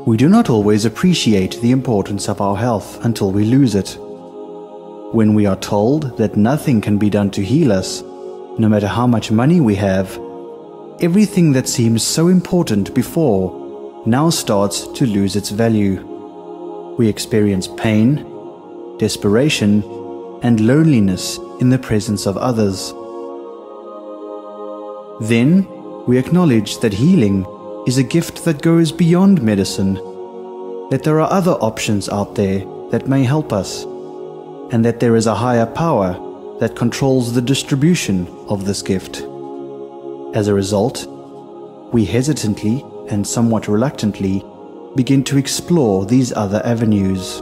We do not always appreciate the importance of our health until we lose it. When we are told that nothing can be done to heal us, no matter how much money we have, everything that seems so important before now starts to lose its value. We experience pain, desperation, and loneliness in the presence of others. Then we acknowledge that healing is a gift that goes beyond medicine, that there are other options out there that may help us, and that there is a higher power that controls the distribution of this gift. As a result, we hesitantly and somewhat reluctantly begin to explore these other avenues.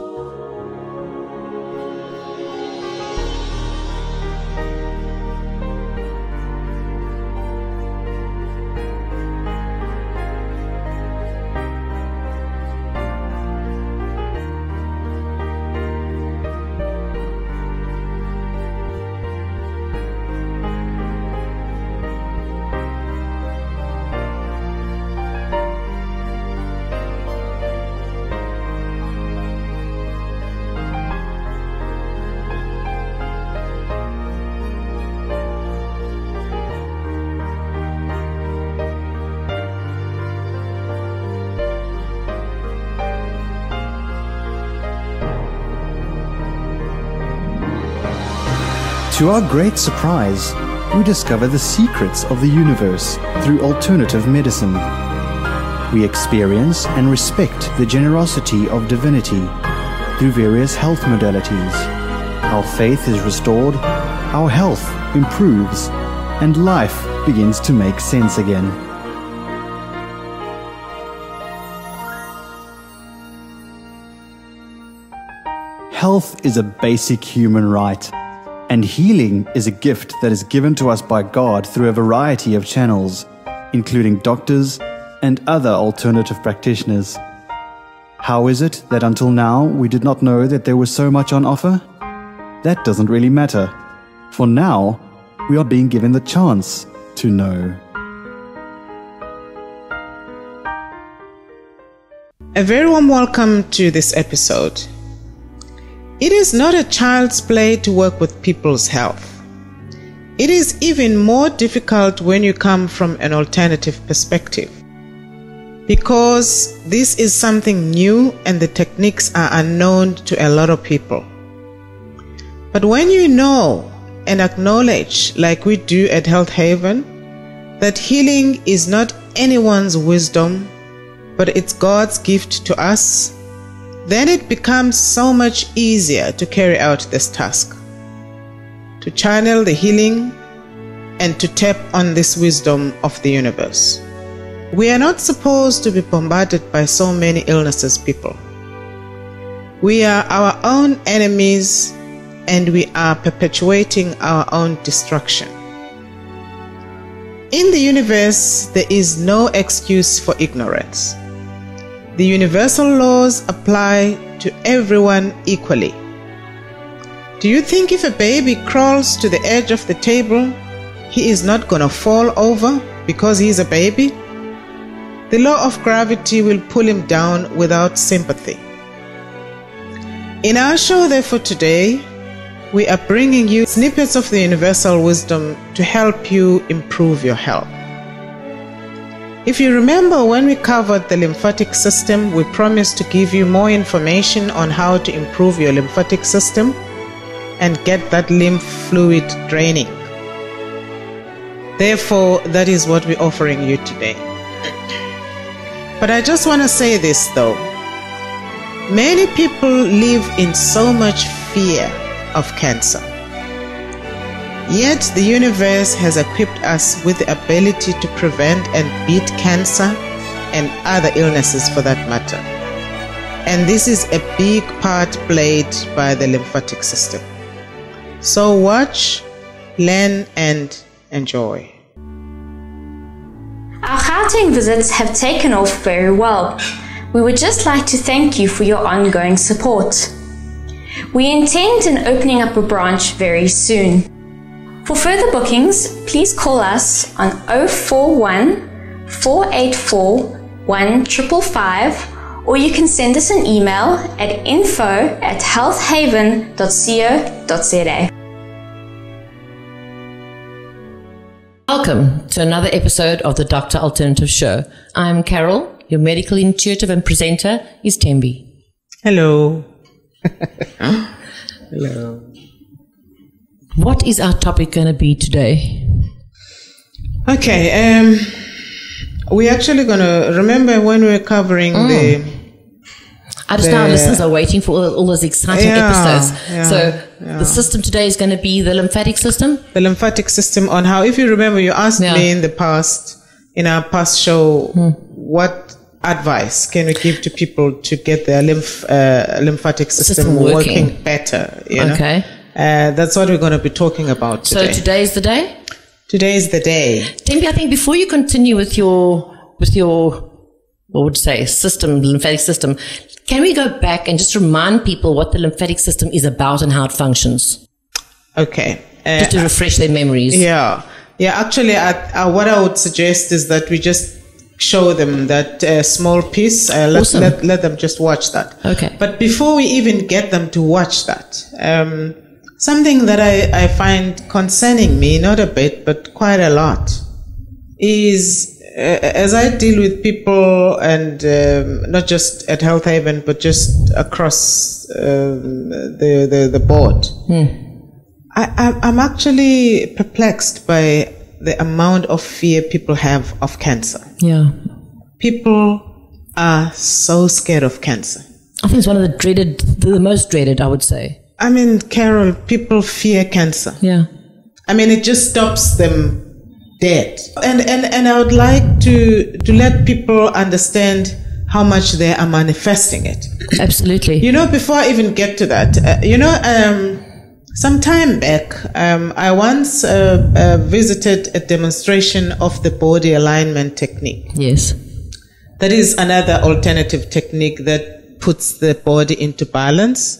To our great surprise, we discover the secrets of the universe through alternative medicine. We experience and respect the generosity of divinity through various health modalities. Our faith is restored, our health improves, and life begins to make sense again. Health is a basic human right. And healing is a gift that is given to us by God through a variety of channels, including doctors and other alternative practitioners. How is it that until now we did not know that there was so much on offer? That doesn't really matter, for now we are being given the chance to know. A very warm welcome to this episode. It is not a child's play to work with people's health. It is even more difficult when you come from an alternative perspective, because this is something new and the techniques are unknown to a lot of people. But when you know and acknowledge, like we do at Health Haven, that healing is not anyone's wisdom, but it's God's gift to us, then it becomes so much easier to carry out this task, to channel the healing and to tap on this wisdom of the universe. We are not supposed to be bombarded by so many illnesses, people. We are our own enemies and we are perpetuating our own destruction. In the universe, there is no excuse for ignorance. The universal laws apply to everyone equally. Do you think if a baby crawls to the edge of the table, he is not going to fall over because he is a baby? The law of gravity will pull him down without sympathy. In our show, therefore, today, we are bringing you snippets of the universal wisdom to help you improve your health. If you remember when we covered the lymphatic system, we promised to give you more information on how to improve your lymphatic system and get that lymph fluid draining. Therefore, that is what we're offering you today. But I just want to say this though. Many people live in so much fear of cancer. Yet the universe has equipped us with the ability to prevent and beat cancer and other illnesses for that matter. And this is a big part played by the lymphatic system. So watch, learn and enjoy. Our Gauteng visits have taken off very well. We would just like to thank you for your ongoing support. We intend on opening up a branch very soon. For further bookings, please call us on 041 484 1555 or you can send us an email at info@healthhaven.co.za. Welcome to another episode of the Dr. Alternative Show. I'm Carol. Your medical intuitive and presenter is Tembi. Hello. Hello. What is our topic going to be today? Okay, we're actually going to remember when we were covering the... I just know our listeners are waiting for all those exciting episodes. So the system today is going to be the lymphatic system? The lymphatic system on how, if you remember, you asked me in our past show, what advice can we give to people to get their lymphatic system working better? You know? Okay. That's what we're going to be talking about today. So today is the day? Today is the day. Tembi, I think before you continue with your what would you say, system, lymphatic system, can we go back and just remind people what the lymphatic system is about and how it functions? Okay. Just to refresh their memories. Yeah. Actually, what I would suggest is that we just show them that small piece. Let them just watch that. Okay. But before we even get them to watch that, something that I find concerning me, not a bit, but quite a lot, is as I deal with people and not just at Health Haven, but just across the board, I'm actually perplexed by the amount of fear people have of cancer. Yeah. People are so scared of cancer. I think it's one of the most dreaded, I would say. I mean, Carol, people fear cancer. Yeah. I mean, it just stops them dead. And I would like to let people understand how much they are manifesting it. Absolutely. You know, before I even get to that, some time back, I once visited a demonstration of the body alignment technique. Yes. That is another alternative technique that puts the body into balance,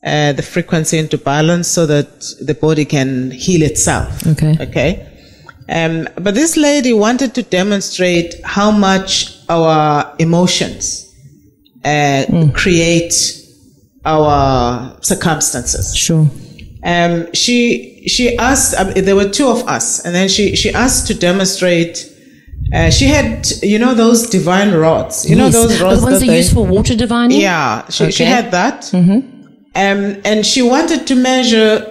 the frequency into balance so that the body can heal itself. Okay. But this lady wanted to demonstrate how much our emotions create our circumstances. Sure. She asked, there were two of us, and then she asked to demonstrate. She had, those divine rods. You know those rods? The ones they use for water divining? Yeah, she had that. Mm-hmm. And she wanted to measure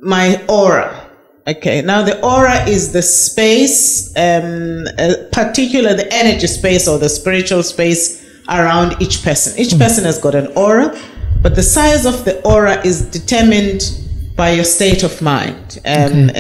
my aura. Okay, now the aura is the space, particularly the energy space or the spiritual space around each person. Each person has got an aura, but the size of the aura is determined by your state of mind and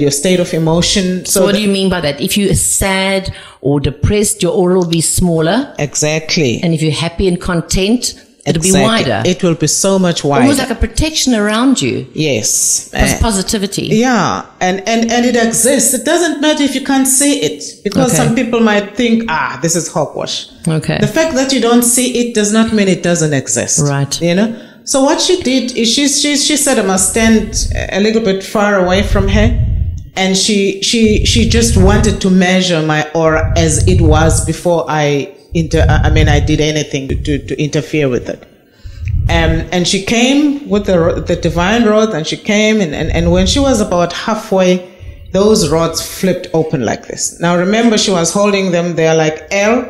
your state of emotion. So what do you mean by that? If you're sad or depressed, your aura will be smaller. Exactly. And if you're happy and content, it'll be wider. It will be so much wider. Almost like a protection around you. Yes. Positivity. Yeah. And it exists. It doesn't matter if you can't see it, because some people might think, this is hogwash. Okay. The fact that you don't see it does not mean it doesn't exist. Right. So what she did is she said I must stand a little bit far away from her, and she just wanted to measure my aura as it was before I did anything to interfere with it. And she came with the divine rod, and she came and when she was about halfway, those rods flipped open like this. Now remember, she was holding them, they're like L,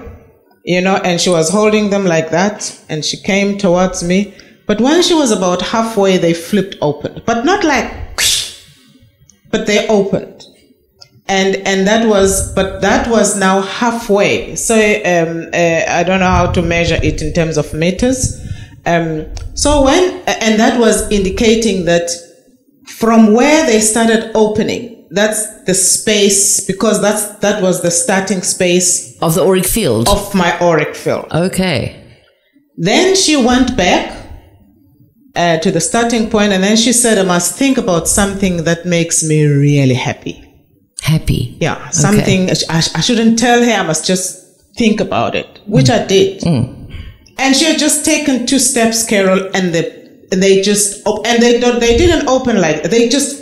and she was holding them like that, and she came towards me. But when she was about halfway, they flipped open, but not like, but they opened. And that was now halfway. So I don't know how to measure it in terms of meters. And that was indicating that from where they started opening, that's the space, because that was the starting space of the auric field. Of my auric field. Okay. Then she went back to the starting point, and then she said, I must think about something that makes me really happy. Happy. Yeah, something I shouldn't tell her. I must just think about it, which I did. And she had just taken 2 steps, Carol, and they didn't open like they just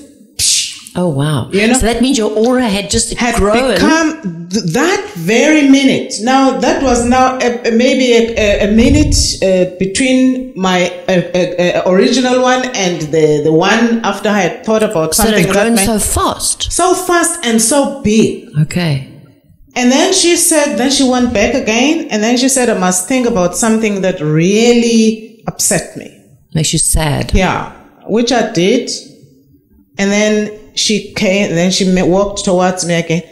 Oh, wow. You know? So that means your aura had just Had grown. become that very minute. Now, that was now maybe a minute between my original one and the one after I had thought about So it something. had grown that so fast. so fast and so big. Okay. And then she said, then she went back again, and then she said, I must think about something that really upset me. Makes you sad. Yeah, which I did. And then she came, and then she walked towards me again.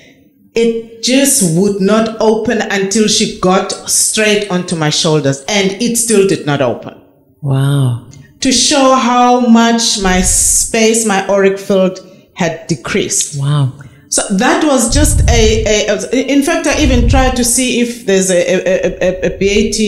It just would not open until she got straight onto my shoulders, and it still did not open. Wow. To show how much my space, my auric field had decreased. Wow. So that was just in fact, I even tried to see if there's a BAT,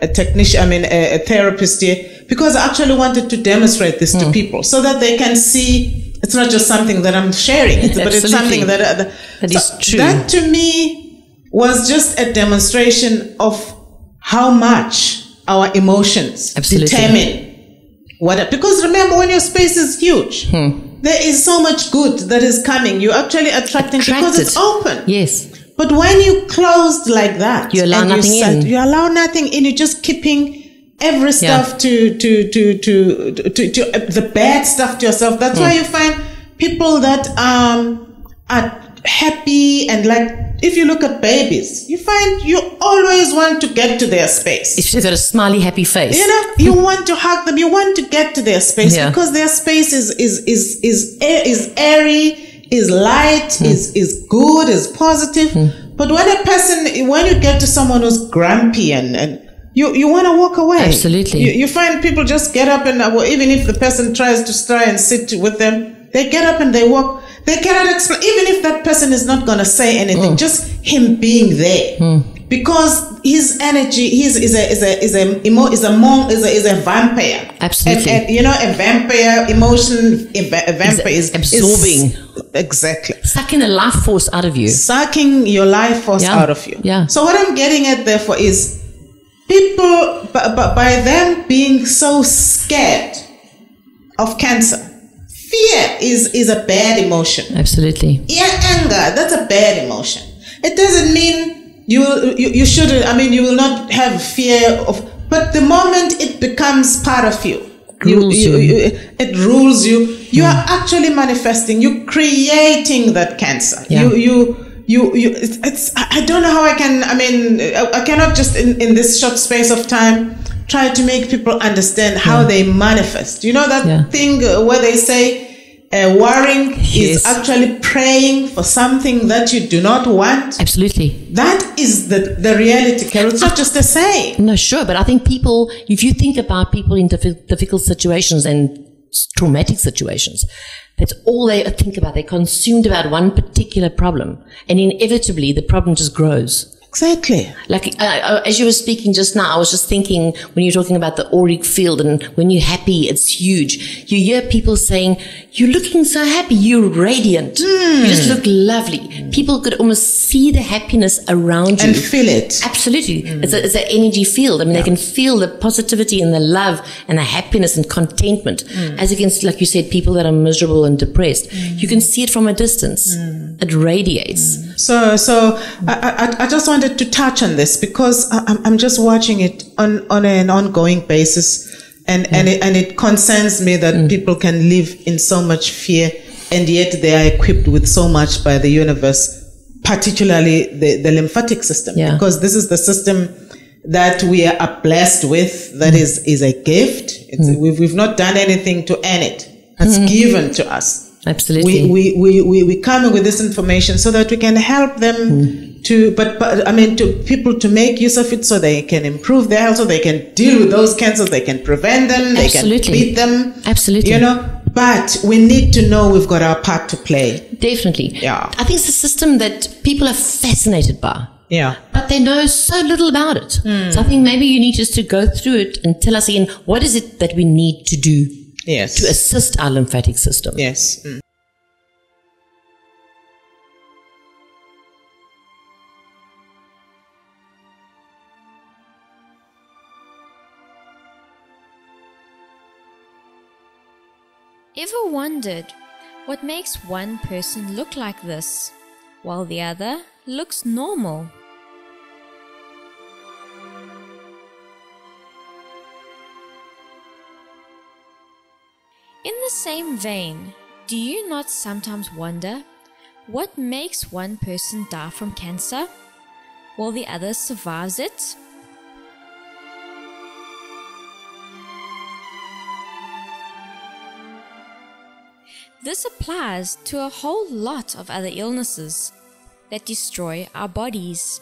a technician, a therapist here, because I actually wanted to demonstrate this to people so that they can see it's not just something that I'm sharing, but it's something that is true. That to me was just a demonstration of how much our emotions determine what, because remember, when your space is huge, there is so much good that is coming. You're actually attracting because it's open. Yes. But when you closed like that, you allow nothing in. You allow nothing in. You're just keeping every stuff to the bad stuff to yourself. That's why you find people that are happy and like. If you look at babies, you find you always want to get to their space. If she's got a smiley, happy face, you know, you want to hug them. You want to get to their space because their space is airy, is light, is good, is positive. But when you get to someone who's grumpy and you want to walk away. Absolutely. You find people just get up and even if the person tries to try and sit with them, they get up and they walk. They cannot explain, even if that person is not going to say anything, just him being there, because his energy, is a vampire. Absolutely. And, you know, a vampire emotion, a vampire is absorbing. Exactly. Sucking the life force out of you. Sucking your life force out of you. Yeah. So what I'm getting at therefore is people, by them being so scared of cancer, fear is a bad emotion. Absolutely. Yeah, anger, that's a bad emotion. It doesn't mean you shouldn't, you will not have fear of, but the moment it becomes part of you, it rules you. You are actually manifesting, you're creating that cancer. Yeah. I don't know how I can, I cannot just in this short space of time try to make people understand how they manifest. You know that thing where they say worrying is actually praying for something that you do not want? Absolutely. That is the reality, Carol. It's not just a saying. No, sure. But I think people, if you think about people in difficult situations and traumatic situations, that's all they think about. They're consumed about one particular problem. And inevitably, the problem just grows. Exactly. Like, as you were speaking just now, I was just thinking when you're talking about the auric field and when you're happy, it's huge. You hear people saying, you're looking so happy, you're radiant. You just look lovely. People could almost see the happiness around you. And feel it. Absolutely. It's an energy field. They can feel the positivity and the love and the happiness and contentment as against, like you said, people that are miserable and depressed. You can see it from a distance. It radiates. So I just wanted to touch on this because I'm just watching it on an ongoing basis, and it concerns me that people can live in so much fear, and yet they are equipped with so much by the universe, particularly the lymphatic system, because this is the system that we are blessed with. That is a gift. We've not done anything to earn it. It's given to us. Absolutely. We come with this information so that we can help them to people to make use of it so they can improve their health, so they can deal with those cancers, they can prevent them, they can beat them. Absolutely. You know, but we need to know we've got our part to play. Definitely. Yeah. I think it's a system that people are fascinated by. Yeah. But they know so little about it. So I think maybe you need just to go through it and tell us again, what is it that we need to do to assist our lymphatic system? Yes. Ever wondered What makes one person look like this, while the other looks normal? In the same vein, do you not sometimes wonder what makes one person die from cancer, while the other survives it? This applies to a whole lot of other illnesses that destroy our bodies.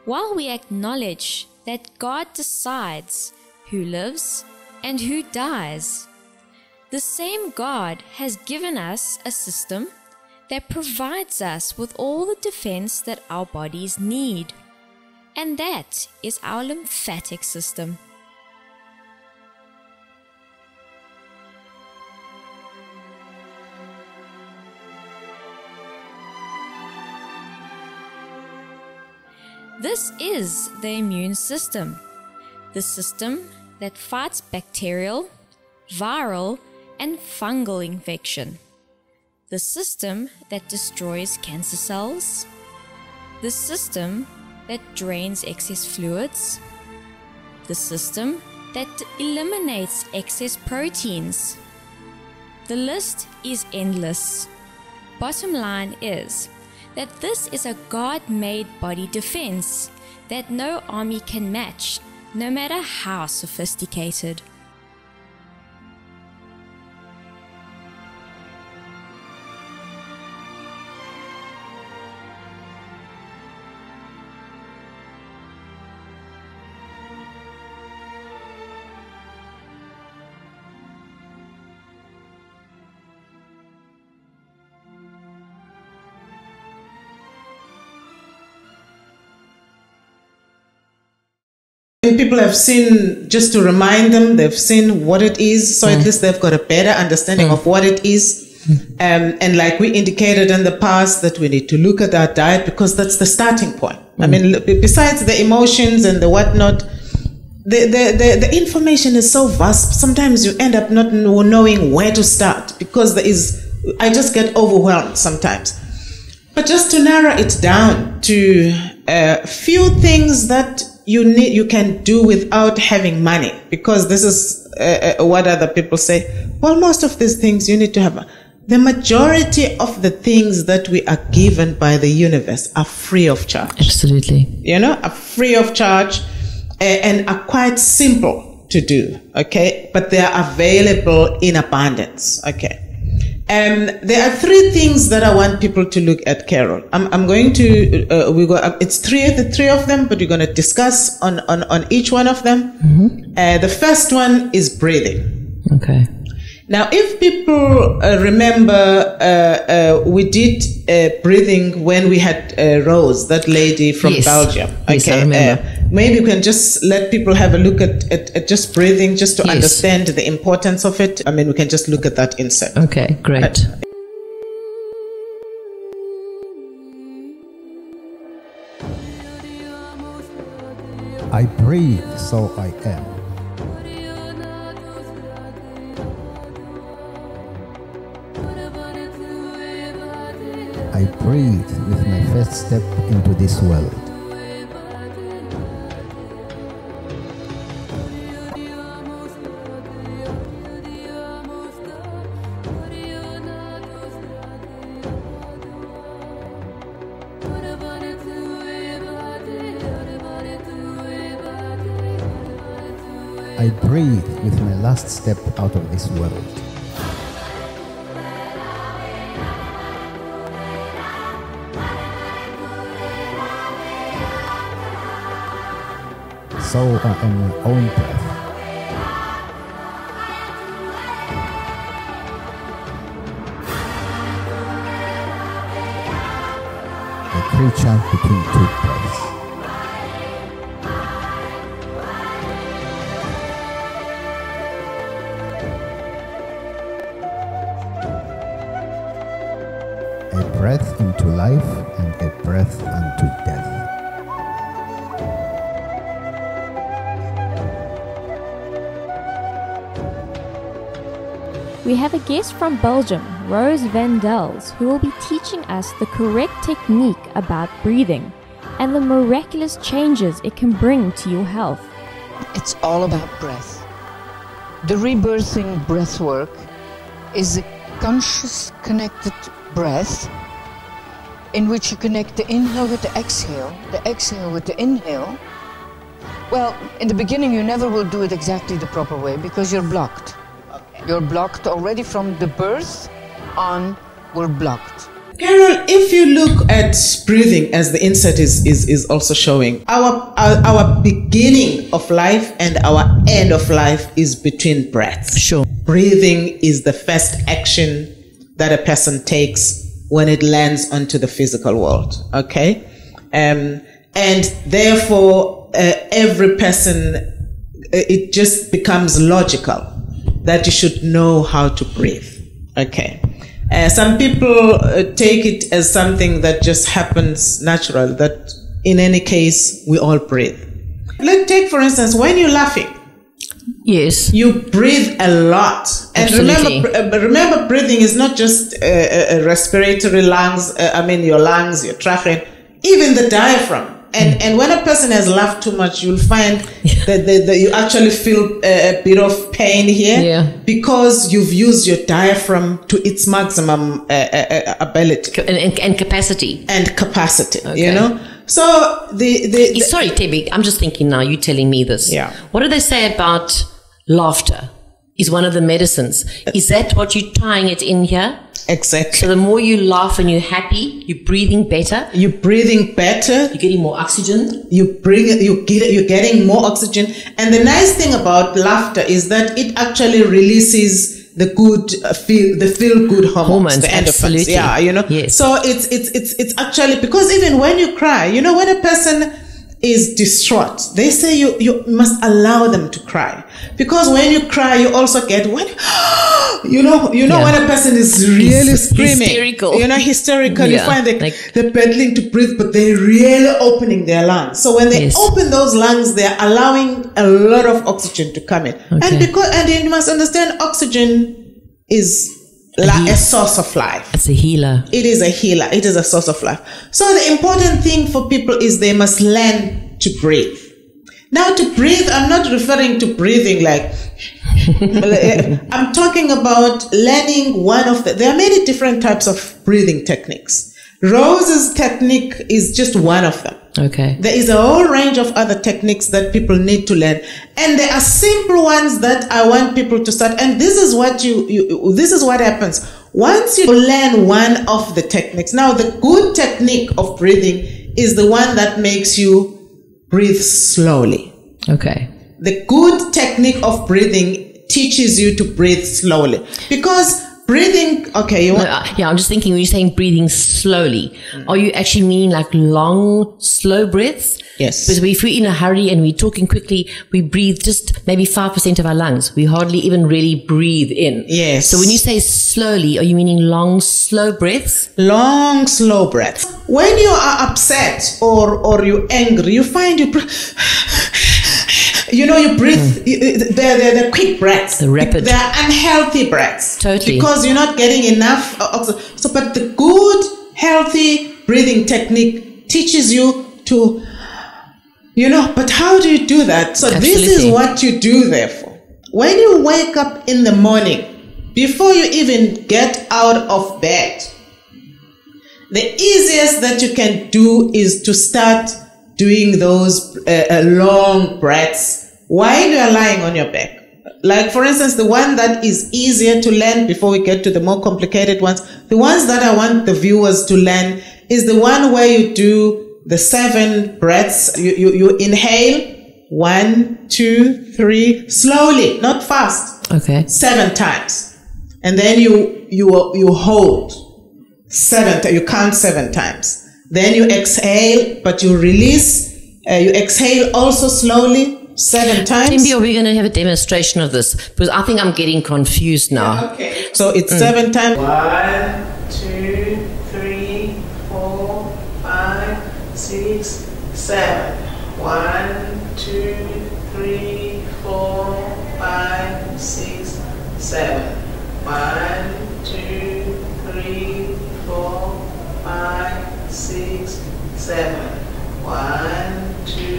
While we acknowledge that God decides who lives and who dies, the same God has given us a system that provides us with all the defense that our bodies need, and that is our lymphatic system. This is the immune system, the system that fights bacterial, viral, and fungal infection, the system that destroys cancer cells, the system that drains excess fluids, the system that eliminates excess proteins. The list is endless. Bottom line is that this is a God-made body defense that no army can match, no matter how sophisticated. And people have seen, just to remind them, they've seen what it is, so at least they've got a better understanding of what it is. And like we indicated in the past, that we need to look at our diet because that's the starting point. I mean, besides the emotions and the whatnot, the information is so vast. Sometimes you end up not knowing where to start because I just get overwhelmed sometimes. But just to narrow it down to a few things that you can do without having money, because this is what other people say. Well, most of these things you need to have. The majority of the things that we are given by the universe are free of charge. Absolutely. Are free of charge and are quite simple to do. Okay. But they are available in abundance. Okay. There are three things that I want people to look at, Carol. I'm going to, it's the three of them, but we're going to discuss on each one of them. The first one is breathing. Okay. Now, if people remember, we did breathing when we had Rose, that lady from Belgium. Okay. Yes, I remember. Maybe we can just let people have a look at just breathing, just to understand the importance of it. I mean, we can just look at that insert. Okay, great. I breathe, so I am. I breathe with my first step into this world. I breathe with my last step out of this world. So I am my own breath. A creature between two breaths. A breath into life and a breath unto death. We have a guest from Belgium Rose Vandels, who will be teaching us the correct technique about breathing and the miraculous changes it can bring to your health. It's all about breath. The rebirthing breath work is a conscious connected breath in which you connect the inhale with the exhale with the inhale. Well, in the beginning you never will do it exactly the proper way because you're blocked. Okay. You're blocked already from the birth on, we're blocked. Carol, if you look at breathing, as the insert is also showing, our beginning of life and our end of life is between breaths. Sure. Breathing is the first action that a person takes when it lands onto the physical world. Okay? And therefore, every person, it just becomes logical that you should know how to breathe. Okay? Some people take it as something that just happens natural, that in any case, we all breathe. Let's take, for instance, when you're laughing. Yes. You breathe a lot. And remember, breathing is not just respiratory lungs, your lungs, your trachea, even the diaphragm. And when a person has laughed too much, you'll find that you actually feel a bit of pain here because you've used your diaphragm to its maximum ability. And capacity. And capacity, okay. You know? So Sorry, Debbie, I'm just thinking now, you're telling me this. Yeah. What do they say about laughter is one of the medicines? Is that what you're tying it in here? Exactly. So the more you laugh and you're happy, you're breathing better. You're breathing better. You're getting more oxygen. You're getting more oxygen. And the nice thing about laughter is that it actually releases the feel good hormones, the endorphins. Absolutely. Yeah, you know. Yes. So it's actually, because even when you cry, you know, when a person is distraught, they say you must allow them to cry, because when you cry, you also get when a person is really screaming, hysterical, you find they're battling to breathe, but they're really opening their lungs. So when they open those lungs, they're allowing a lot of oxygen to come in. Okay. And you must understand, oxygen is a source of life. It's a healer. It is a healer. It is a source of life. So the important thing for people is they must learn to breathe. Now, to breathe, I'm not referring to breathing like I'm talking about learning there are many different types of breathing techniques. Rose's technique is just one of them. Okay. There is a whole range of other techniques that people need to learn. And there are simple ones that I want people to start. And this is what this is what happens. Once you learn one of the techniques, now the good technique of breathing is the one that makes you breathe slowly. Okay. The good technique of breathing teaches you to breathe slowly, because breathing, I'm just thinking when you're saying breathing slowly, are you actually meaning like long, slow breaths? Yes. Because if we're in a hurry and we're talking quickly, we breathe just maybe 5% of our lungs. We hardly even really breathe in. Yes. So when you say slowly, are you meaning long, slow breaths? Long, slow breaths. When you are upset or you're angry, you find you breathe, they're quick breaths. The rapid. They're unhealthy breaths. Totally. Because you're not getting enough oxygen. So, but the good, healthy breathing technique teaches you to, but how do you do that? So Absolutely. This is what you do, therefore. When you wake up in the morning, before you even get out of bed, the easiest that you can do is to start doing those long breaths while you are lying on your back. Like, for instance, the one that is easier to learn before we get to the more complicated ones, the ones that I want the viewers to learn is the one where you do the 7 breaths. You inhale 1, 2, 3, slowly, not fast. Okay. 7 times. And then you hold 7, you count 7 times. Then you exhale, but you release. You exhale also slowly 7 times. Timby, are we going to have a demonstration of this? Because I think I'm getting confused now. Yeah, okay. So it's 7 times. 1, 2, 3, 4, 5, 6, 7. 1, 2, 3, 4, 5, 6, 7. 1, 2, 3, 4, 5, 6, 7. 1, 2,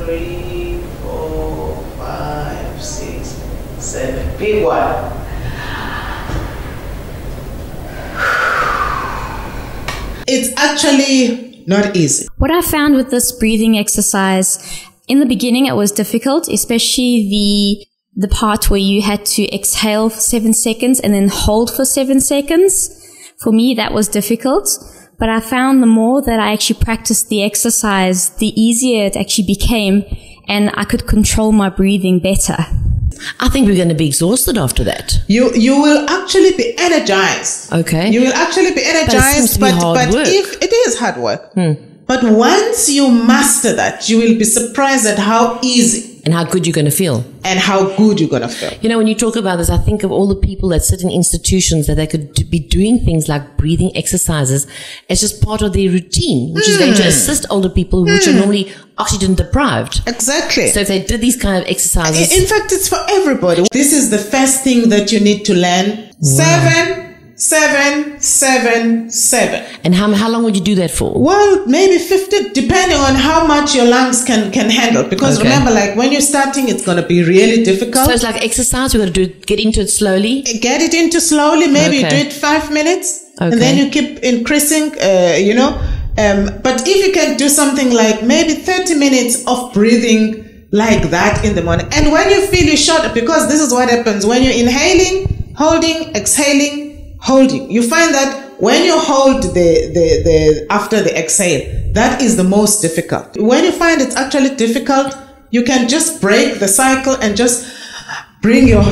3, 4, 5, 6, 7. Big one. It's actually not easy. What I found with this breathing exercise, in the beginning it was difficult, especially the part where you had to exhale for 7 seconds and then hold for 7 seconds. For me, that was difficult. But I found the more that I actually practiced the exercise, the easier it actually became, and I could control my breathing better. I think we're going to be exhausted after that. You will actually be energized. Okay. You will actually be energized, but if it is hard work. But once you master that, you will be surprised at how easy and how good you're going to feel. And how good you're going to feel. You know, when you talk about this, I think of all the people that sit in institutions that they could be doing things like breathing exercises as just part of their routine, which is going to assist older people which are normally oxygen deprived. Exactly. So if they did these kind of exercises. In fact, it's for everybody. This is the first thing that you need to learn. Wow. 7, 7, 7. And how long would you do that for? Well, maybe 50, depending on how much your lungs can handle. Because remember, like when you're starting, it's going to be really difficult. So it's like exercise. We've got to get into it slowly. Get it into slowly. Maybe you do it 5 minutes. And then you keep increasing, But if you can do something like maybe 30 minutes of breathing like that in the morning. And when you feel you're short, because this is what happens. When you're inhaling, holding, exhaling, holding. You find that when you hold the after the exhale, that is the most difficult. When you find it's actually difficult, you can just break the cycle and just bring your,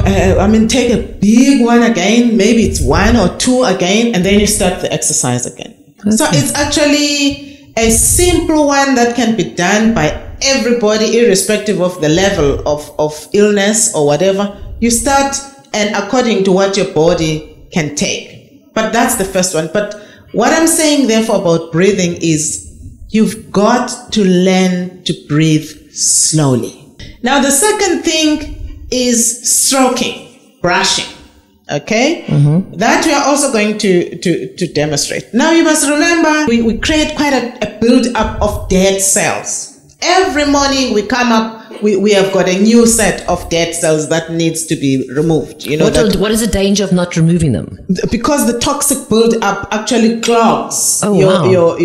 take a big one again. Maybe it's 1 or 2 again, and then you start the exercise again. Okay. So it's actually a simple one that can be done by everybody, irrespective of the level of illness or whatever. You start, and according to what your body can take. But that's the first one. But what I'm saying therefore about breathing is you've got to learn to breathe slowly. Now the second thing is stroking, brushing. Okay? That we are also going to demonstrate. Now you must remember we create quite a build-up of dead cells. Every morning we come up, we have got a new set of dead cells that needs to be removed. You know, what is the danger of not removing them? Because the toxic build-up actually clogs your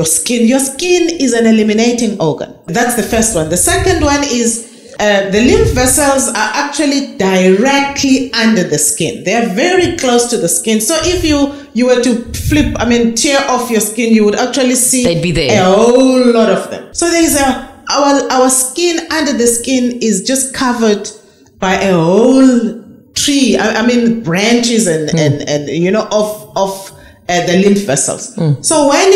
skin. Your skin is an eliminating organ. That's the first one. The second one is the lymph vessels are actually directly under the skin. They are very close to the skin. So if you were to tear off your skin, you would actually see they'd be there. A whole lot of them. So there is our skin under the skin is just covered by a whole tree. Branches and of the lymph vessels. So when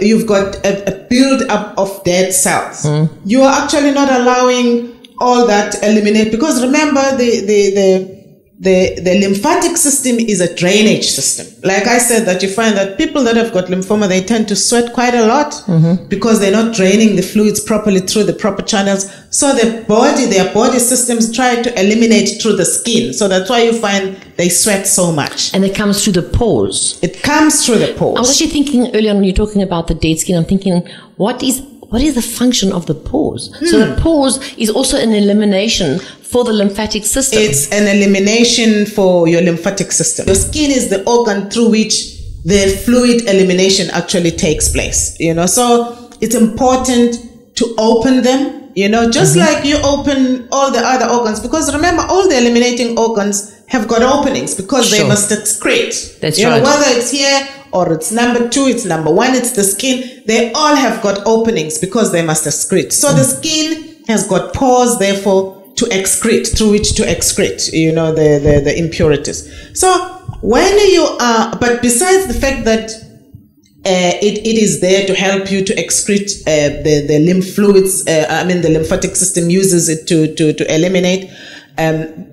you've got a build up of dead cells, you are actually not allowing all that eliminate, because remember the lymphatic system is a drainage system. Like I said, that you find that people that have got lymphoma, they tend to sweat quite a lot because they're not draining the fluids properly through the proper channels. So their body systems try to eliminate through the skin. So that's why you find they sweat so much. And it comes through the pores. It comes through the pores. I was actually thinking earlier on when you're talking about the dead skin, I'm thinking, what is the function of the pores? So the pores is also an elimination for the lymphatic system. It's an elimination for your lymphatic system. Your skin is the organ through which the fluid elimination actually takes place. So it's important to open them, just like you open all the other organs, because remember, all the eliminating organs have got openings because they must excrete. That's right. Whether it's here or it's number 2, it's number 1, it's the skin, they all have got openings because they must excrete. So the skin has got pores, therefore, to excrete, through which to excrete, the impurities. So when but besides the fact that it is there to help you to excrete the lymph fluids, the lymphatic system uses it to eliminate,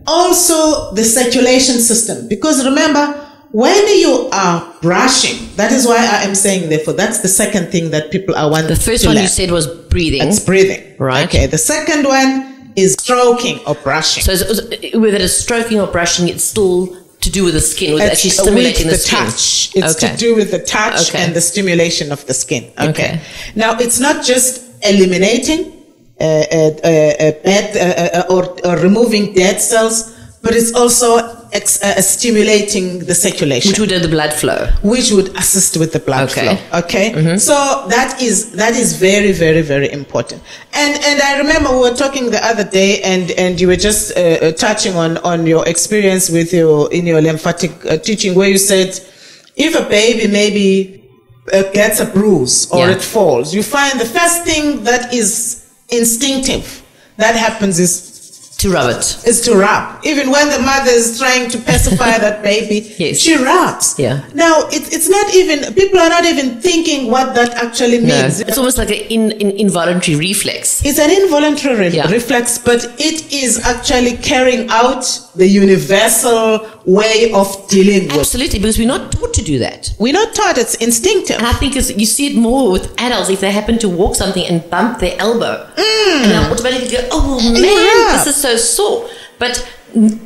also the circulation system, because remember, when you are brushing, that is why I am saying, therefore, that's the second thing that people are wanting to learn. The first one you said was breathing. It's breathing. Right. Okay. The second one is stroking or brushing. So whether it's stroking or brushing, it's still to do with the skin, with actually stimulating with the skin. Touch. It's to do with the touch and the stimulation of the skin. Okay. Now, it's not just eliminating or removing dead cells, but it's also stimulating the circulation, which would do the blood flow, which would assist with the blood flow. Okay, so that is very, very, very important. And I remember we were talking the other day, and you were just touching on your experience with in your lymphatic teaching, where you said if a baby maybe gets a bruise or it falls, you find the first thing that is instinctive that happens is to rub it. Is to rub. Even when the mother is trying to pacify that baby, she rubs. Yeah. Now, it's not even, people are not even thinking what that actually means. No. It's almost like an involuntary reflex. It's an involuntary reflex, but it is actually carrying out the universal way of dealing with. Absolutely, because we're not taught to do that. We're not taught, it's instinctive. And I think you see it more with adults if they happen to walk something and bump their elbow. And they'll automatically go, oh man, this is so sore. But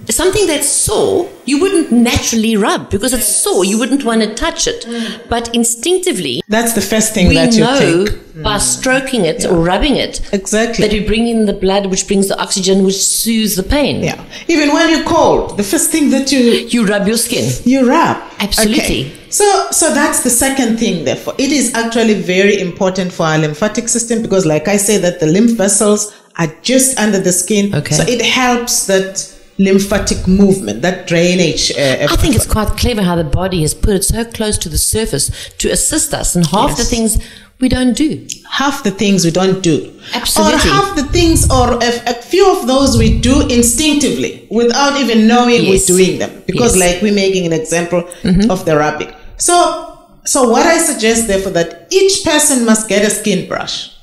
something that's sore, you wouldn't naturally rub because it's sore. You wouldn't want to touch it. But instinctively, that's the first thing that you know think. By stroking it or rubbing it, exactly, that we bring in the blood, which brings the oxygen, which soothes the pain. Yeah. Even when you're cold, the first thing that you rub your skin. You rub. Absolutely. Okay. So that's the second thing. Therefore, it is actually very important for our lymphatic system because, like I say, that the lymph vessels are just under the skin. Okay. So it helps that lymphatic movement, that drainage. I think it's quite clever how the body has put it so close to the surface to assist us, and half the things we don't do. Half the things we don't do. Absolutely. Or half the things, or a few of those we do instinctively without even knowing we're doing them. Because like we're making an example of the rubbing. So what I suggest therefore that each person must get a skin brush.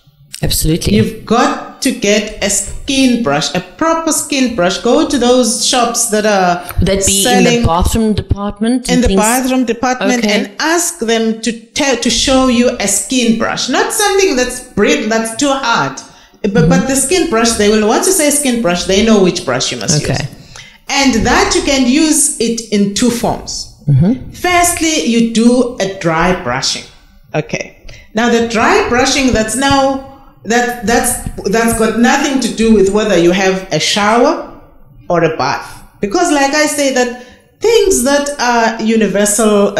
Absolutely. You've got to get a skin brush, a proper skin brush. Go to those shops that are in the bathroom department? In the bathroom department and ask them to show you a skin brush. Not something that's too hard. But the skin brush, they will, once you say skin brush, they know which brush you must use. And that you can use it in two forms. Firstly, you do a dry brushing. Okay. Now the dry brushing, that's got nothing to do with whether you have a shower or a bath. Because like I say that things that are universal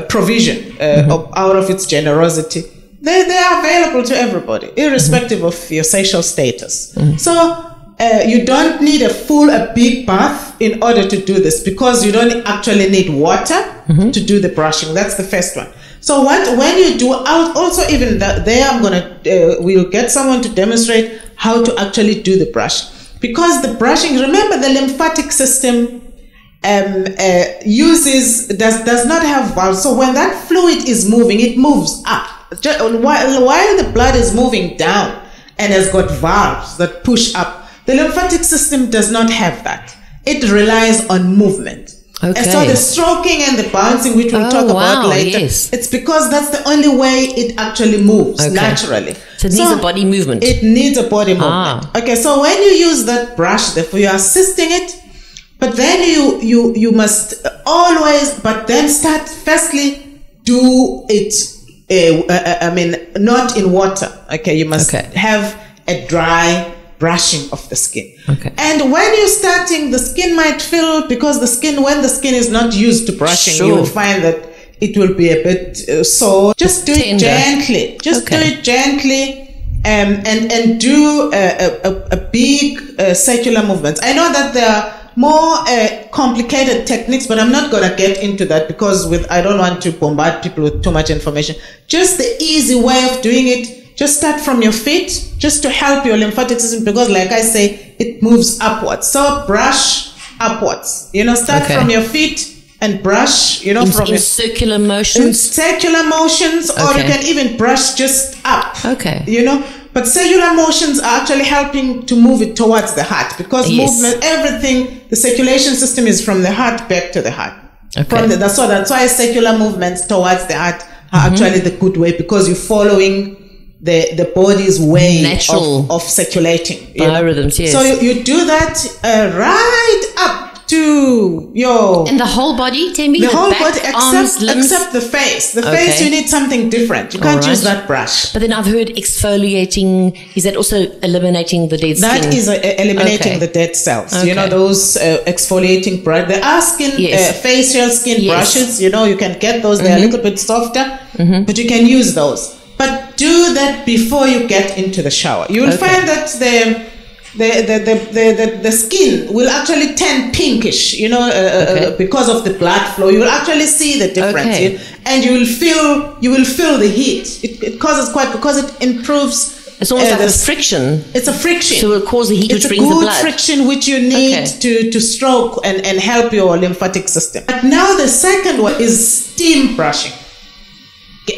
provision out of its generosity, they are available to everybody, irrespective of your social status. So you don't need a big bath in order to do this because you don't actually need water to do the brushing. That's the first one. So when you do, also even there, we'll get someone to demonstrate how to actually do the brush. Because the brushing, remember the lymphatic system does not have valves. So when that fluid is moving, it moves up. While the blood is moving down and has got valves that push up, the lymphatic system does not have that. It relies on movement. And so the stroking and the bouncing, which we'll talk about later, it's because that's the only way it actually moves naturally. So it needs a body movement. It needs a body movement. Okay, so when you use that brush, therefore you're assisting it, but then you must always, but then start firstly do it, not in water. Okay, you must have a dry brushing of the skin. And when you're starting, the skin might feel, because when the skin is not used to brushing, you will find that it will be a bit sore. Just do it gently. Just do it gently and do a big circular movement. I know that there are more complicated techniques, but I'm not going to get into that because I don't want to bombard people with too much information. Just the easy way of doing it. Just start from your feet, just to help your lymphatic system, because like I say, it moves upwards. So brush upwards. Start from your feet and brush, from in circular motions. In circular motions, or you can even brush just up. But cellular motions are actually helping to move it towards the heart, because movement, everything, the circulation system is from the heart back to the heart. That's why circular movements towards the heart are actually the good way, because you're following the body's way of circulating. Biorhythms, So you do that right up to your... And the whole body, Tembi? The whole back, body, arms, limbs? except the face. The face, you need something different. You can't use that brush. But then I've heard exfoliating, is that also eliminating the dead skin? That is eliminating the dead cells. Okay. You know, those exfoliating brushes. There are facial skin brushes. You know, you can get those. They're a little bit softer, but you can use those. But do that before you get into the shower. You will find that the skin will actually turn pinkish, you know, because of the blood flow. You will actually see the difference, and you will feel the heat. It causes because it improves. It's almost like a friction. It's a friction. So it will cause the heat, which brings the blood. It's a good friction which you need to stroke and help your lymphatic system. But now the second one is steam brushing.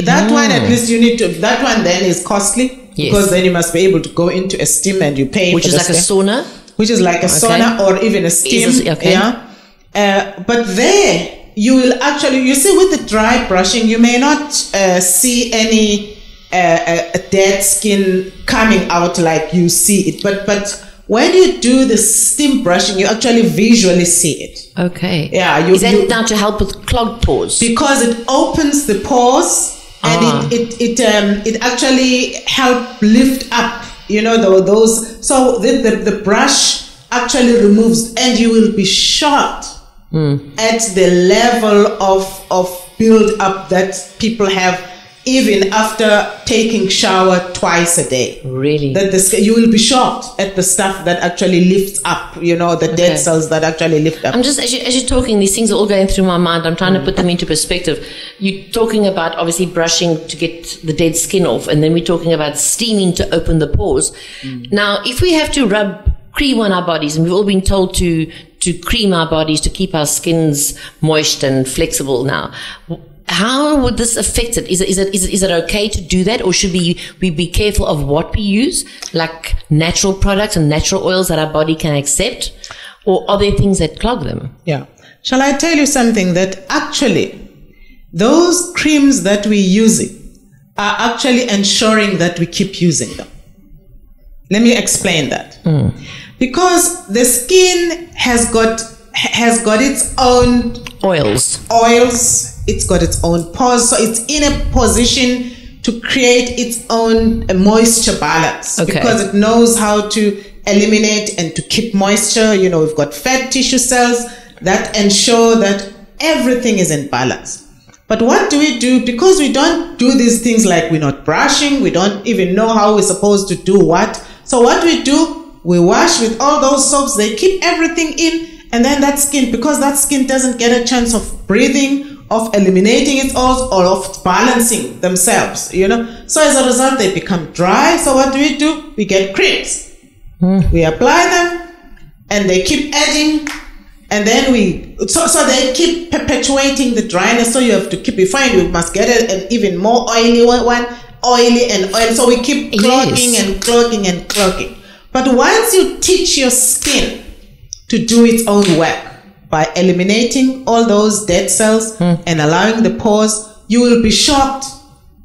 That one, at least you need to. That one then is costly. Yes. Because then you must be able to go into a steam and you pay which for is like a sauna? Which is like a sauna or even a steam. But there you will actually, you see with the dry brushing, you may not see any dead skin coming out like you see it. But when you do the steam brushing, you actually visually see it. Okay. Yeah. Is that now to help with clogged pores? Because it opens the pores. And it actually help lift up, you know, those. So the brush actually removes, and you will be shocked at the level of build up that people have even after taking shower twice a day. Really? You will be shocked at the stuff that actually lifts up, you know, the dead cells that actually lift up. I'm just, as you're talking, these things are all going through my mind. I'm trying to put them into perspective. You're talking about obviously brushing to get the dead skin off, and then we're talking about steaming to open the pores. Now, if we have to rub cream on our bodies, and we've all been told to cream our bodies to keep our skins moist and flexible now, how would this affect it? Is it okay to do that, or should we be careful of what we use, like natural products and natural oils that our body can accept, or are there things that clog them? Yeah. Shall I tell you something that actually those creams that we're using are actually ensuring that we keep using them. Let me explain that. Because the skin has got its own oils. It's got its own pores, so it's in a position to create its own moisture balance, because it knows how to eliminate and to keep moisture. You know, we've got fat tissue cells that ensure that everything is in balance. But what do we do? Because we don't do these things, like we're not brushing, we don't even know how we're supposed to do what. So what we do, we wash with all those soaps, they keep everything in, and then that skin, because that skin doesn't get a chance of breathing, of eliminating its oils, or of balancing themselves, you know. So as a result, they become dry. So what do? We get creams. We apply them, and they keep adding, and then so they keep perpetuating the dryness. So you have to keep, you must get an even more oily one, oily and oily. So we keep clogging and clogging and clogging. But once you teach your skin to do its own work, by eliminating all those dead cells and allowing the pores, you will be shocked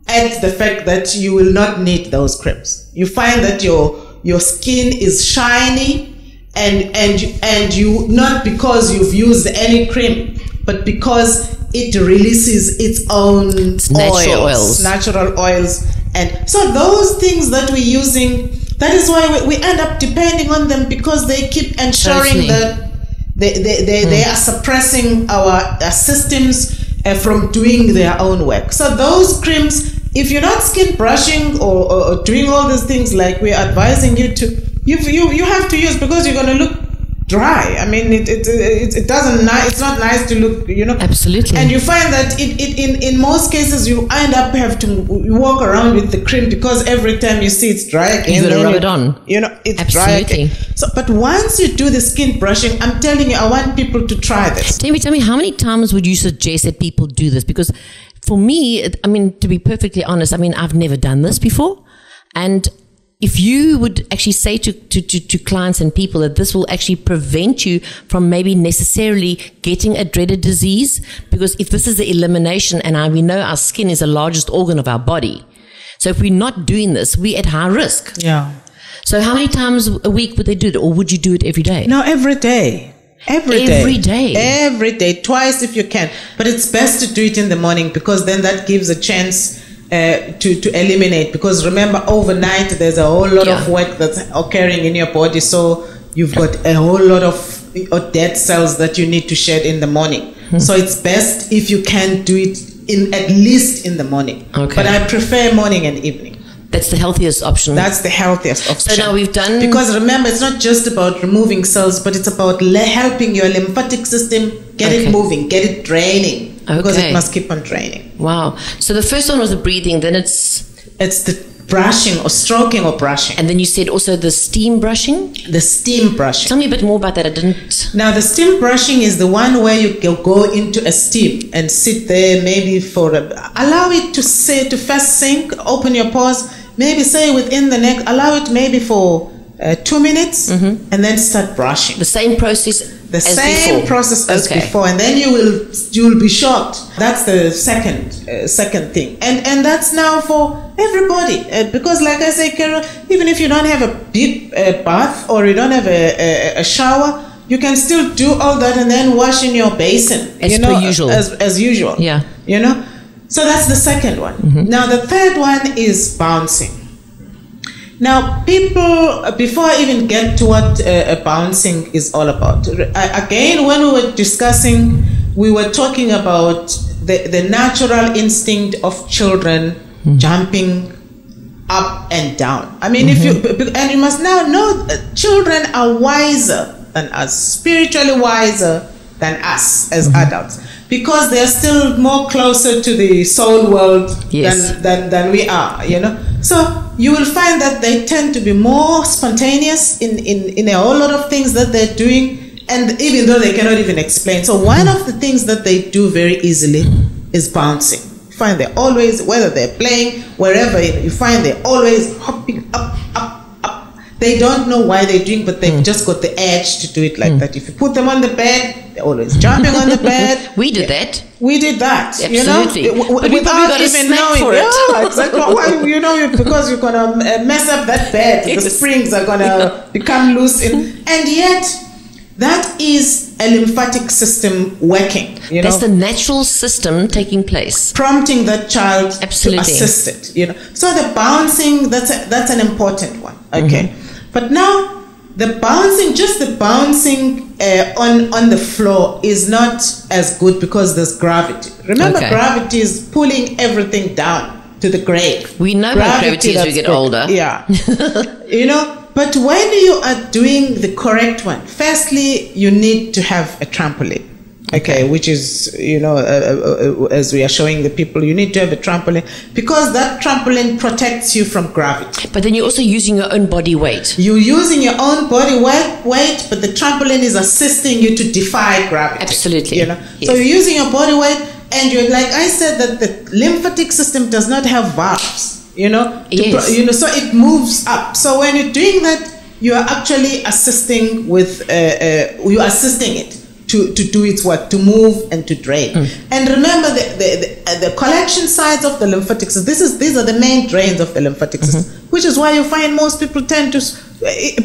at the fact that you will not need those creams. You find that your skin is shiny, and you, not because you've used any cream, but because it releases its own natural oils. And so those things that we're using, that is why we end up depending on them, because they keep ensuring that they are suppressing our systems from doing their own work. So those creams, if you're not skin brushing or doing all these things like we're advising you to, you have to use, because you're going to look dry. I mean, it doesn't, it's not nice to look, you know. Absolutely. And you find that in most cases you end up have to walk around with the cream, because every time you see it's dry again, you gotta rub it on. You know, it's dry again. So, but once you do the skin brushing, I'm telling you, I want people to try this. Tell me, how many times would you suggest that people do this? Because for me, I mean, to be perfectly honest, I mean, I've never done this before, and if you would actually say to clients and people that this will actually prevent you from maybe necessarily getting a dreaded disease, because if this is the elimination, and we know our skin is the largest organ of our body, so if we're not doing this, we're at high risk. Yeah. So how many times a week would they do it, or would you do it every day? No, every day. Every day, twice if you can. But it's best to do it in the morning, because then that gives a chance to eliminate. Because remember, overnight there's a whole lot of work that's occurring in your body, so you've got a whole lot of dead cells that you need to shed in the morning. So it's best if you can do it at least in the morning. Okay. But I prefer morning and evening. That's the healthiest option. That's the healthiest option. So now we've done... Because remember, it's not just about removing cells, but it's about helping your lymphatic system get it moving, get it draining. Because it must keep on draining. Wow. So the first one was the breathing, then it's the brushing or stroking or brushing. And then you said also the steam brushing? The steam brushing. Tell me a bit more about that. I didn't... Now, the steam brushing is the one where you go into a steam and sit there maybe allow it to first sink, open your pores, maybe say within the neck, allow it maybe for 2 minutes, and then start brushing. The same process as before, and then you will be shocked. That's the second thing, and that's now for everybody, because like I say, Carol, even if you don't have a big bath or you don't have a shower, you can still do all that and then wash in your basin as usual. As usual. Yeah. So that's the second one. Now the third one is bouncing. Now people, before I even get to what bouncing is all about, again, when we were discussing, we were talking about the natural instinct of children jumping up and down. I mean, and you must now know children are wiser than us, spiritually wiser than us as adults, because they're still more closer to the soul world than we are, So you will find that they tend to be more spontaneous in a whole lot of things that they're doing, and even though they cannot even explain. So one of the things that they do very easily is bouncing. You find they're always, whether they're playing, wherever, you find they're always hopping up. They don't know why they're doing, but they've just got the edge to do it like that. If you put them on the bed, they're always jumping on the bed. We did that. We did that. Absolutely. But without even knowing. For it. Yeah, exactly. Why? Because you're going to mess up that bed. The springs are going to become loose. And yet, that is a lymphatic system working. That's the natural system taking place. Prompting that child to assist it. So the bouncing, that's an important one. Okay. But now, the bouncing on the floor is not as good because there's gravity. Remember, gravity is pulling everything down to the grave. We know about gravity as we get older. Yeah. But when you are doing the correct one, firstly, you need to have a trampoline. Okay, which is, as we are showing the people, you need to have a trampoline, because that trampoline protects you from gravity. But then you're also using your own body weight. You're using your own body weight, but the trampoline is assisting you to defy gravity. Absolutely. Yes. So you're using your body weight, and you're, like I said, that the lymphatic system does not have valves, so it moves up. So when you're doing that, you are actually assisting you're assisting it to do its work, to move and to drain. And remember, the collection sites of the lymphatic system, these are the main drains of the lymphatic system, which is why you find most people tend to,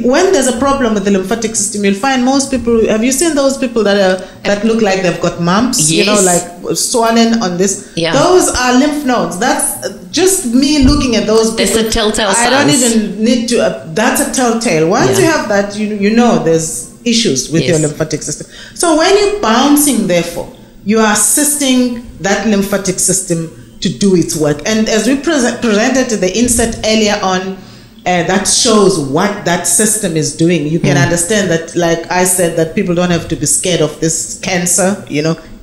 when there's a problem with the lymphatic system, you'll find most people, have you seen those people that look like they've got mumps, like swollen on this? Yeah. Those are lymph nodes. That's just me looking at those people. That's a telltale sign. I don't even need to, that's a telltale. Once you have that, you know there's issues with your lymphatic system. So when you're bouncing, therefore, you are assisting that lymphatic system to do its work. And as we presented the insert earlier on, that shows what that system is doing. You can understand that, like I said, that people don't have to be scared of this cancer,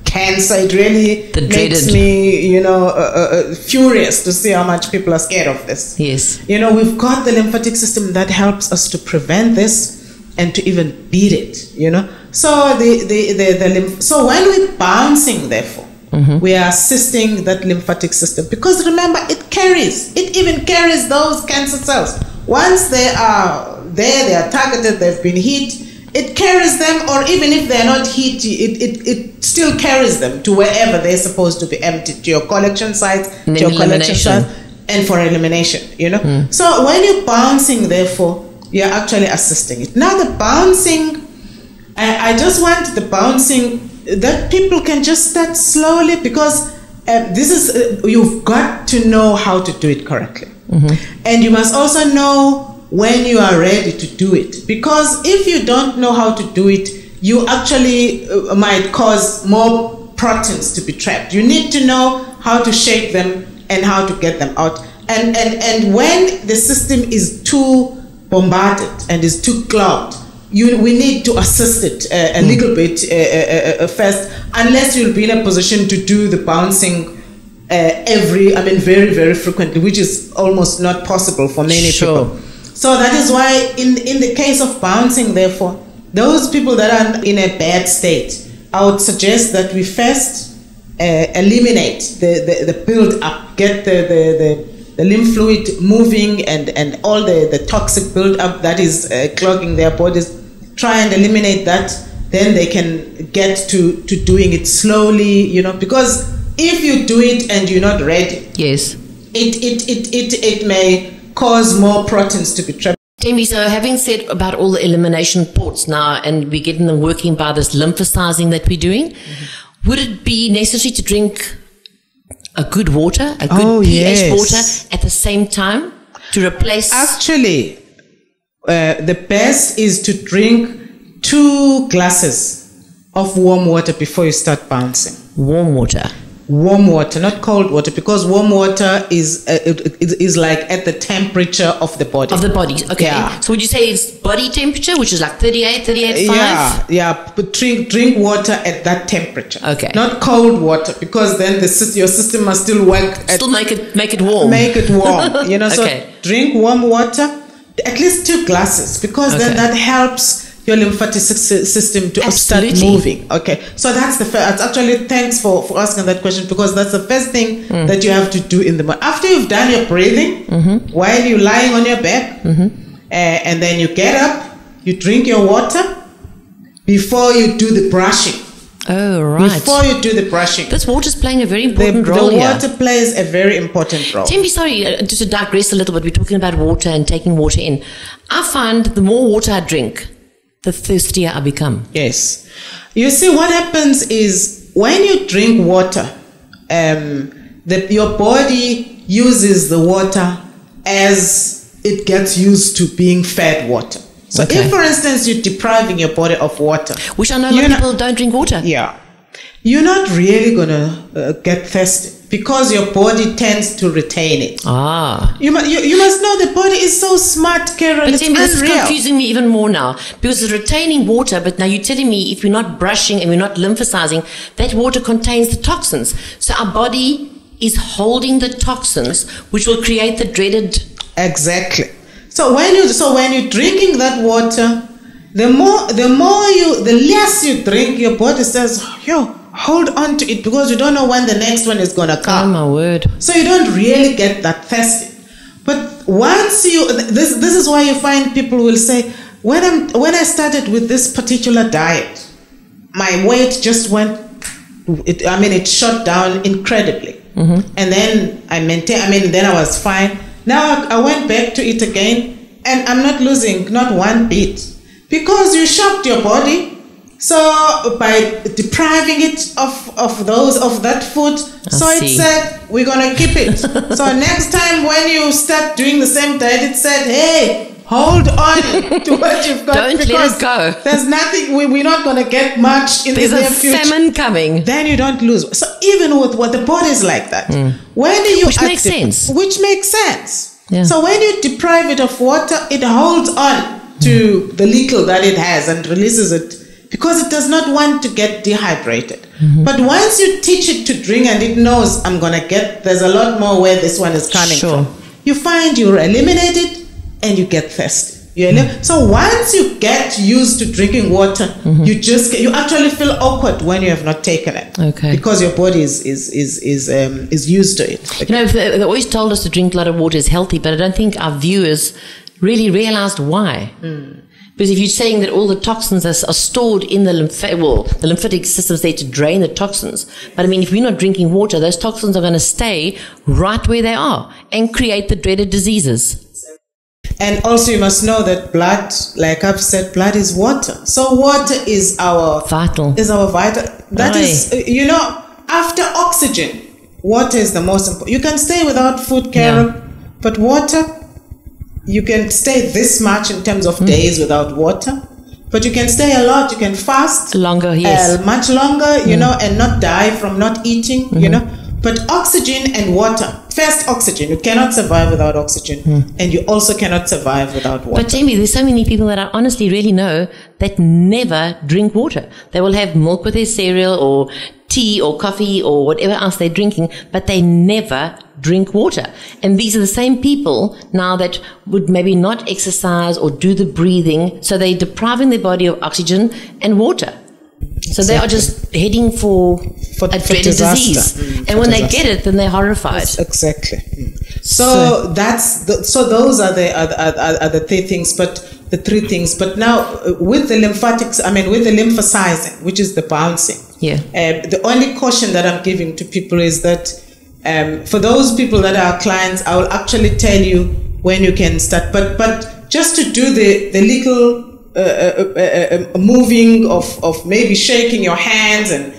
cancer. It really makes me, furious to see how much people are scared of this. Yes. We've got the lymphatic system that helps us to prevent this and to even beat it, So so when we're bouncing, therefore, we are assisting that lymphatic system, because remember, it even carries those cancer cells. Once they are there, they are targeted, they've been hit, it carries them, or even if they're not hit, it still carries them to wherever they're supposed to be emptied, to your collection sites, and for elimination, So when you're bouncing, therefore, you're actually assisting it. Now the bouncing I just want the bouncing that people can just start slowly, because this is you've got to know how to do it correctly. And you must also know when you are ready to do it, because if you don't know how to do it, you actually might cause more proteins to be trapped. You need to know how to shake them and how to get them out. And when the system is too bombarded and is too clogged, we need to assist it a little bit first, unless you'll be in a position to do the bouncing very, very frequently, which is almost not possible for many people. So that is why in the case of bouncing, therefore, those people that are in a bad state, I would suggest that we first eliminate the build up, get the lymph fluid moving and all the toxic build up that is clogging their bodies. Try and eliminate that, then they can get to doing it slowly, because if you do it and you're not ready, yes, it may cause more proteins to be trapped. Thembi, so having said about all the elimination ports now, and we're getting them working by this lymphosizing that we're doing, would it be necessary to drink a good water, a good pH water at the same time to replace? Actually, the best is to drink 2 glasses of warm water before you start bouncing. Warm water. Warm water, not cold water, because warm water is like at the temperature of the body. Of the body, okay. Yeah. So would you say it's body temperature, which is like 38.5? Yeah, but drink water at that temperature. Okay. Not cold water, because then your system must still work. Make it warm. Make it warm, Okay. So drink warm water, at least 2 glasses, because then that helps your lymphatic system to start moving. Okay, so that's the first. Actually, thanks for asking that question, because that's the first thing that you have to do in the morning. After you've done your breathing, while you're lying on your back, and then you get up, you drink your water before you do the brushing. Oh, right. Before you do the brushing. This water is playing a very important role here. The water plays a very important role. Thembi, sorry, just to digress a little bit, we're talking about water and taking water in. I find the more water I drink, the thirstier I become. Yes. You see, what happens is when you drink water, your body uses the water as it gets used to being fed water. So if, for instance, you're depriving your body of water, which I know a lot of people don't drink water. Yeah. You're not really going to get thirsty, because your body tends to retain it. You must know the body is so smart, Carol. But this is confusing me even more now, because it's retaining water, but now you're telling me if we're not brushing and we're not lymphosizing, that water contains the toxins. So our body is holding the toxins, which will create the dreaded... Exactly. So when you're drinking that water, the less you drink, your body says, hold on to it, because you don't know when the next one is going to come. Oh, my word. So you don't really get that thirsty. But once this is why you find people will say, when I started with this particular diet, my weight just it shot down incredibly. And then then I was fine. Now I went back to it again, and I'm not losing, not one bit, because you shocked your body. So by depriving it of that food, it said, we're going to keep it. So next time when you start doing the same diet, it said, hey, hold on to what you've got. Don't let it go. There's nothing, we're not going to get much in the near future. There's a famine coming. Then you don't lose. So even with what the body is like that. Which makes sense. Which makes sense. Yeah. So when you deprive it of water, it holds on to the little that it has and releases it, because it does not want to get dehydrated. But once you teach it to drink and it knows, there's a lot more where this one is coming from, you find you eliminate it and you get thirsty. So once you get used to drinking water, you actually feel awkward when you have not taken it. Okay. Because your body is used to it. Okay. They always told us to drink a lot of water is healthy, but I don't think our viewers really realized why. Because if you're saying that all the toxins are stored in the lymphatic system's there to drain the toxins. But if we're not drinking water, those toxins are going to stay right where they are and create the dreaded diseases. And also you must know that blood, like I've said, blood is water. So water is our vital. That is, after oxygen, water is the most important. You can stay without food, Carol, but water, you can stay this much in terms of days without water. But you can stay a lot, you can fast longer, yes, much longer, and not die from not eating, But oxygen and water. First, oxygen. You cannot survive without oxygen. And you also cannot survive without water. But Jamie, there's so many people that I honestly really know that never drink water. They will have milk with their cereal or tea or coffee or whatever else they're drinking, but they never drink water. And these are the same people now that would maybe not exercise or do the breathing, so they're depriving their body of oxygen and water. So they are just heading for a dreaded disease. And when they get it, then they're horrified. Exactly. So those are the three things. But now with the lymphatics, with the lymphosizing, which is the bouncing. Yeah. The only caution that I'm giving to people is that for those people that are clients, I will actually tell you when you can start. But just to do the little moving of maybe shaking your hands and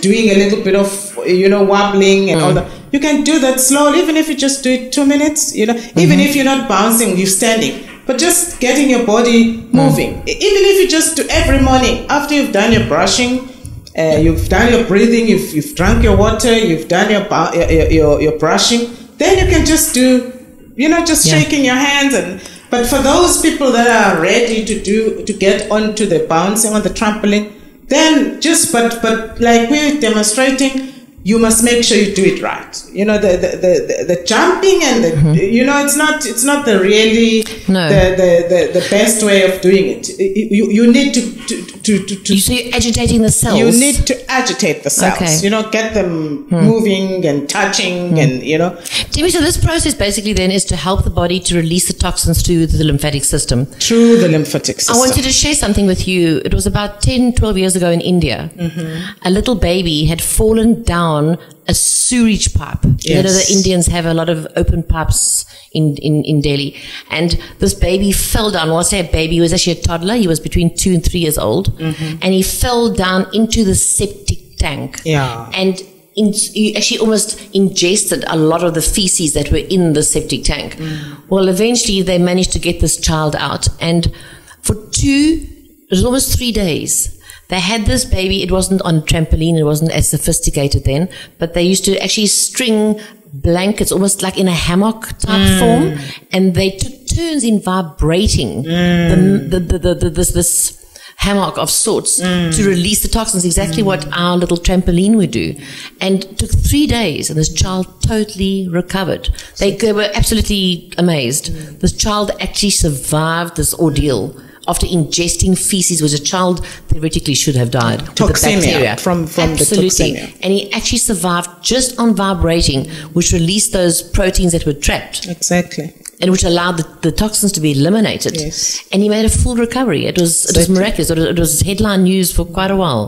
doing a little bit of wobbling and all that. You can do that slowly, even if you just do it 2 minutes. Even if you're not bouncing, you're standing, but just getting your body moving. Even if you just do every morning after you've done your brushing, you've done your breathing, you've drunk your water, you've done your brushing, then you can just do shaking your hands and. But for those people that are ready to get onto the bouncing on the trampoline, then but like we're demonstrating, you must make sure you do it right. The jumping and it's not the really the best way of doing it. You need to you say agitating the cells. You need to agitate the cells. Okay. Get them moving and touching and Jimmy, so this process basically then is to help the body to release the toxins to the lymphatic system. Through the lymphatic system. I wanted to share something with you. It was about 10, 12 years ago in India. A little baby had fallen down a sewage pipe. Yes. The Indians have a lot of open pipes in Delhi. And this baby fell down. When I say a baby, he was actually a toddler. He was between 2 and 3 years old. And he fell down into the septic tank. Yeah. And he actually almost ingested a lot of the feces that were in the septic tank. Well, eventually they managed to get this child out. And for it was almost 3 days, they had this baby. It wasn't on a trampoline. It wasn't as sophisticated then, but they used to actually string blankets almost like in a hammock type form, and they took turns in vibrating this hammock of sorts to release the toxins, exactly what our little trampoline would do. And it took 3 days, and this child totally recovered. They were absolutely amazed. This child actually survived this ordeal after ingesting feces, which a child theoretically should have died. Toxemia, from absolutely. The toxemia. And he actually survived just on vibrating, which released those proteins that were trapped. Exactly. And which allowed the toxins to be eliminated. Yes. And he made a full recovery. It was miraculous. It was headline news for quite a while.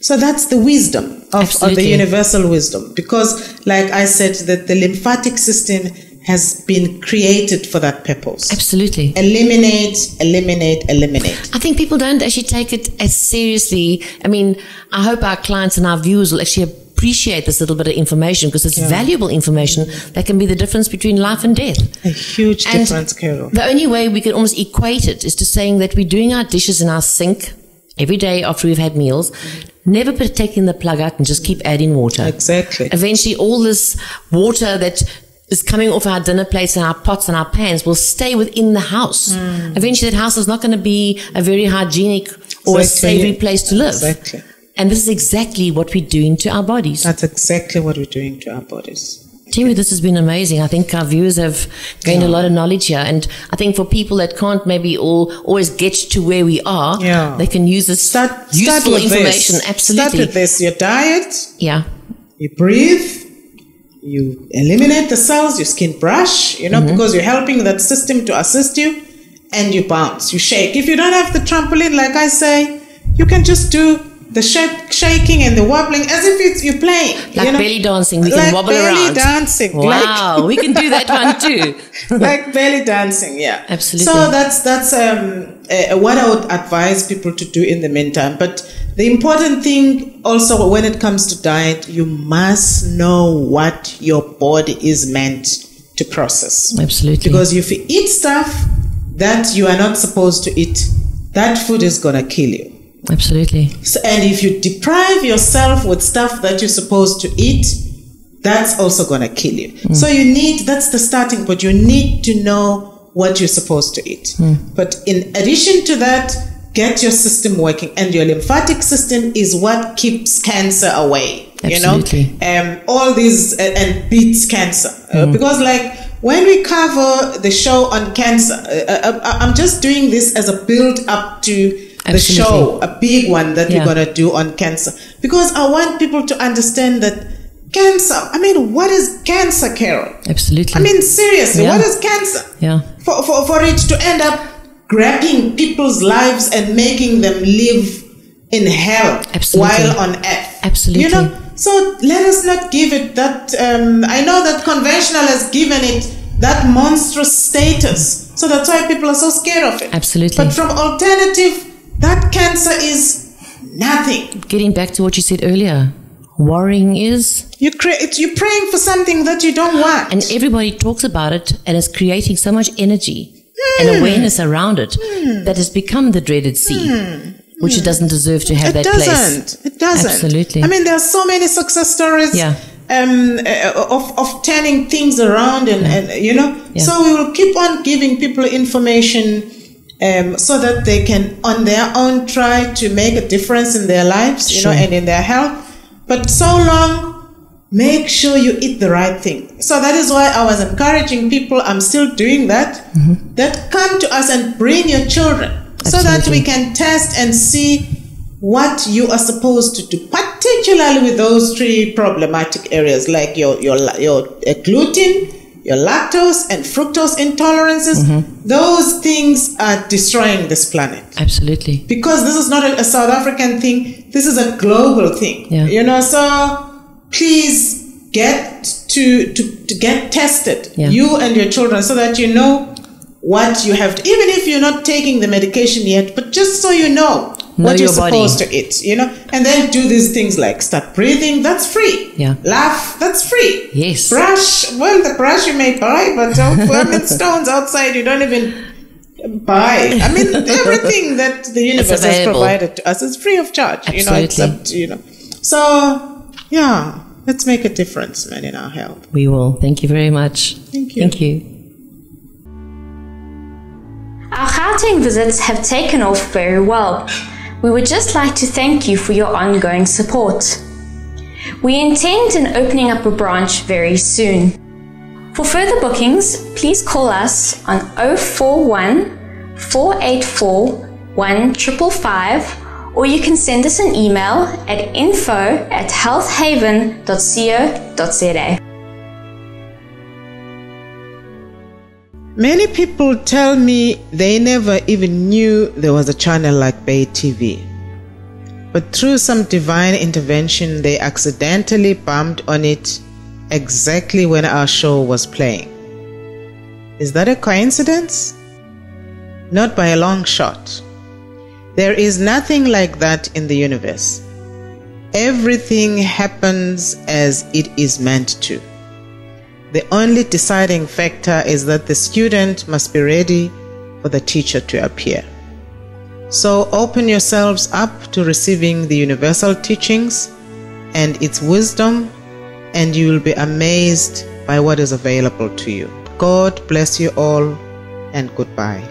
So that's the wisdom of the universal wisdom. Because, like I said, that the lymphatic system has been created for that purpose. Absolutely. Eliminate. I think people don't actually take it as seriously. I hope our clients and our viewers will actually appreciate this little bit of information, because it's valuable information that can be the difference between life and death. A huge difference, Carol. The only way we can almost equate it is to saying that we're doing our dishes in our sink every day after we've had meals, never taking the plug out and just keep adding water. Exactly. Eventually all this water that is coming off our dinner plates and our pots and our pans will stay within the house. Eventually that house is not going to be a very hygienic or a savory place to live. Exactly. And this is exactly what we're doing to our bodies. That's exactly what we're doing to our bodies. Timmy, this has been amazing. I think our viewers have gained a lot of knowledge here. And I think for people that can't maybe always get to where we are, they can use this useful information. Absolutely. Start with this. Your diet. Yeah. You breathe. You eliminate the cells. You skin brush, because you're helping that system to assist you. And you bounce. You shake. If you don't have the trampoline, like I say, you can just do the shaking and the wobbling, as if you're playing. Like belly dancing, we can wobble around. Like belly dancing. Wow, we can do that one too. Like belly dancing, yeah. Absolutely. So that's what I would advise people to do in the meantime. But the important thing also when it comes to diet, you must know what your body is meant to process. Absolutely. Because if you eat stuff that you are not supposed to eat, that food is going to kill you. Absolutely. So, and if you deprive yourself with stuff that you're supposed to eat, that's also going to kill you. So that's the starting point. You need to know what you're supposed to eat. But in addition to that, get your system working. And your lymphatic system is what keeps cancer away. Absolutely. You know, all these and beats cancer. Because like when we cover the show on cancer, I'm just doing this as a build up to the show, a big one that we're going to do on cancer. Because I want people to understand that cancer, I mean, what is cancer, Carol? Absolutely. I mean, seriously, what is cancer? Yeah. For it to end up grabbing people's lives and making them live in hell while on earth. Absolutely. You know, so let us not give it that, I know that conventional has given it that monstrous status. So that's why people are so scared of it. Absolutely. But from alternative, that cancer is nothing. Getting back to what you said earlier, worrying is... You're praying for something that you don't want. And everybody talks about it and is creating so much energy and awareness around it that has become the dreaded sea, which it doesn't deserve to have that place. It doesn't. Absolutely. I mean, there are so many success stories of turning things around and you know. Yeah. So we will keep on giving people information so that they can on their own try to make a difference in their lives, you know, and in their health. But so long, make sure you eat the right thing. So that is why I was encouraging people, I'm still doing that, that come to us and bring your children so that we can test and see what you are supposed to do, particularly with those three problematic areas like your gluten, your lactose and fructose intolerances. Those things are destroying this planet. Absolutely. Because this is not a South African thing. This is a global thing. Yeah. You know, so please get to get tested, you and your children, so that you know what you have to, even if you're not taking the medication yet, but just so you know what you're supposed to eat, you know, and then do these things like start breathing, that's free. Yeah. Laugh, that's free. Yes. Brush, well, the brush you may buy, but stones outside you don't even buy. I mean, everything that the universe has provided to us is free of charge. Absolutely. You know, except, you know. So, yeah, let's make a difference, man, in our health. We will. Thank you very much. Thank you. Thank you. Our Gauteng visits have taken off very well. We would just like to thank you for your ongoing support. We intend on opening up a branch very soon. For further bookings, please call us on 041 484 1555, or you can send us an email at info@healthhaven.co.za. Many people tell me they never even knew there was a channel like Bay TV. But through some divine intervention, they accidentally bumped on it exactly when our show was playing. Is that a coincidence? Not by a long shot. There is nothing like that in the universe. Everything happens as it is meant to. The only deciding factor is that the student must be ready for the teacher to appear. So open yourselves up to receiving the universal teachings and its wisdom, and you will be amazed by what is available to you. God bless you all, and goodbye.